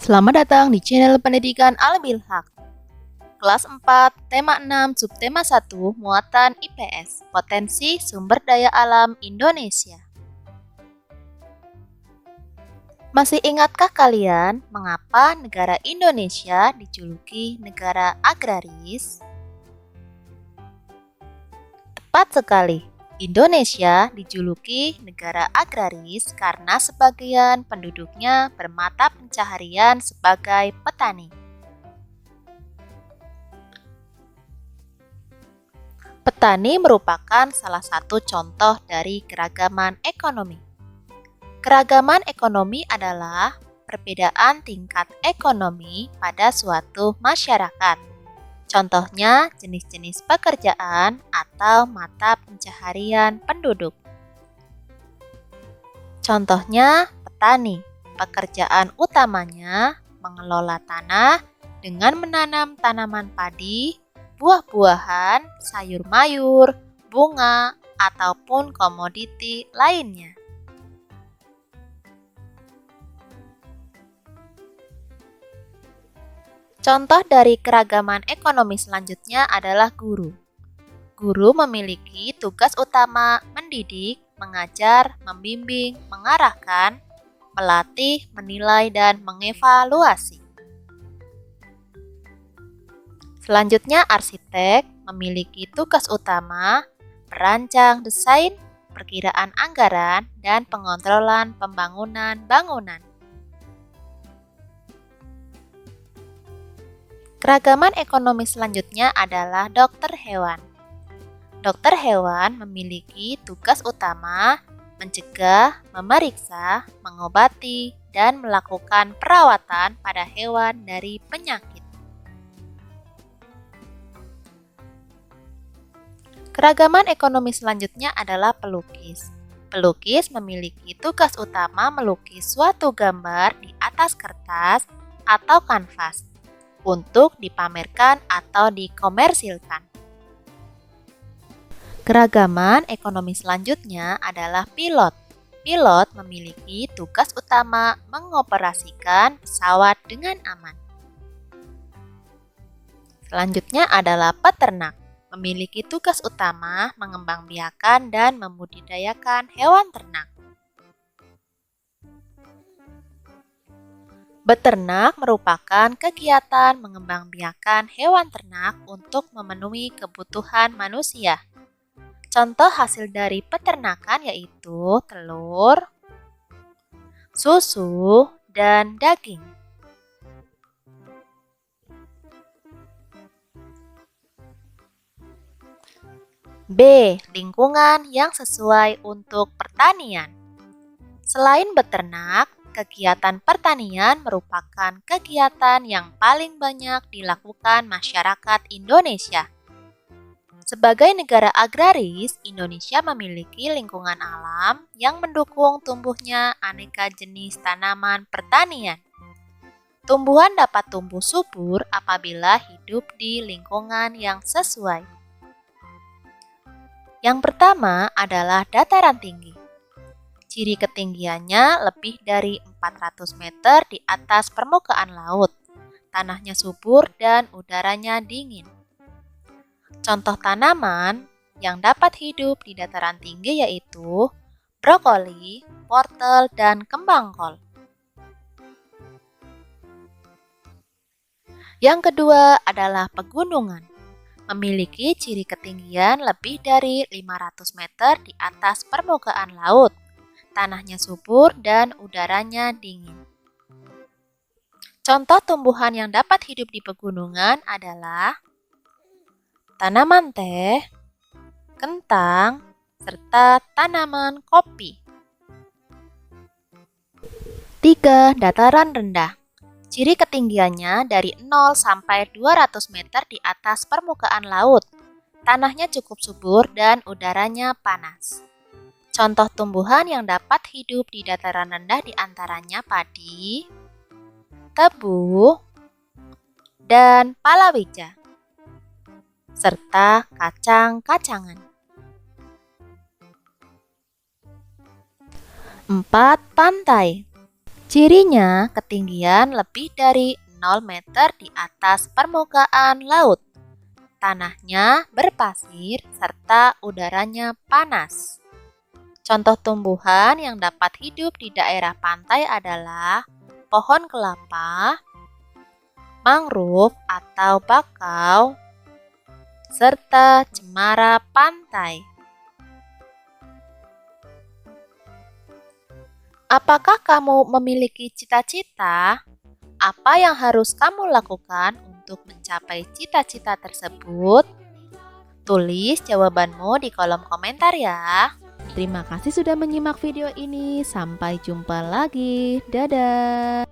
Selamat datang di channel Pendidikan Al-Bilhaq. Kelas 4, tema 6, subtema 1, muatan IPS, potensi sumber daya alam Indonesia. Masih ingatkah kalian mengapa negara Indonesia dijuluki negara agraris? Tepat sekali. Indonesia dijuluki negara agraris karena sebagian penduduknya bermata pencaharian sebagai petani. Petani merupakan salah satu contoh dari keragaman ekonomi. Keragaman ekonomi adalah perbedaan tingkat ekonomi pada suatu masyarakat. Contohnya, jenis-jenis pekerjaan atau mata pencaharian penduduk. Contohnya, petani. Pekerjaan utamanya mengelola tanah dengan menanam tanaman padi, buah-buahan, sayur mayur, bunga, ataupun komoditi lainnya. Contoh dari keragaman ekonomi selanjutnya adalah guru. Guru memiliki tugas utama mendidik, mengajar, membimbing, mengarahkan, melatih, menilai, dan mengevaluasi. Selanjutnya, arsitek memiliki tugas utama merancang desain, perkiraan anggaran, dan pengontrolan pembangunan bangunan. Keragaman ekonomi selanjutnya adalah dokter hewan. Dokter hewan memiliki tugas utama mencegah, memeriksa, mengobati, dan melakukan perawatan pada hewan dari penyakit. Keragaman ekonomi selanjutnya adalah pelukis. Pelukis memiliki tugas utama melukis suatu gambar di atas kertas atau kanvas untuk dipamerkan atau dikomersilkan. Keragaman ekonomi selanjutnya adalah pilot. Pilot memiliki tugas utama mengoperasikan pesawat dengan aman. Selanjutnya adalah peternak. Memiliki tugas utama mengembangbiakan dan membudidayakan hewan ternak. Beternak merupakan kegiatan mengembangbiakan hewan ternak untuk memenuhi kebutuhan manusia. Contoh hasil dari peternakan yaitu telur, susu, dan daging. B. Lingkungan yang sesuai untuk pertanian. Selain beternak, kegiatan pertanian merupakan kegiatan yang paling banyak dilakukan masyarakat Indonesia. Sebagai negara agraris, Indonesia memiliki lingkungan alam yang mendukung tumbuhnya aneka jenis tanaman pertanian. Tumbuhan dapat tumbuh subur apabila hidup di lingkungan yang sesuai. Yang pertama adalah dataran tinggi. Ciri ketinggiannya lebih dari 400 meter di atas permukaan laut. Tanahnya subur dan udaranya dingin. Contoh tanaman yang dapat hidup di dataran tinggi yaitu brokoli, wortel, dan kembang kol. Yang kedua adalah pegunungan. Memiliki ciri ketinggian lebih dari 500 meter di atas permukaan laut. Tanahnya subur dan udaranya dingin. Contoh tumbuhan yang dapat hidup di pegunungan adalah tanaman teh, kentang, serta tanaman kopi. 3. Dataran rendah. Ciri ketinggiannya dari 0 sampai 200 meter di atas permukaan laut. Tanahnya cukup subur dan udaranya panas. Contoh tumbuhan yang dapat hidup di dataran rendah diantaranya padi, tebu, dan palawija, serta kacang-kacangan. 4. Pantai. Cirinya, ketinggian lebih dari 0 meter di atas permukaan laut. Tanahnya berpasir serta udaranya panas. Contoh tumbuhan yang dapat hidup di daerah pantai adalah pohon kelapa, mangrove atau bakau, serta cemara pantai. Apakah kamu memiliki cita-cita? Apa yang harus kamu lakukan untuk mencapai cita-cita tersebut? Tulis jawabanmu di kolom komentar ya. Terima kasih sudah menyimak video ini. Sampai jumpa lagi. Dadah.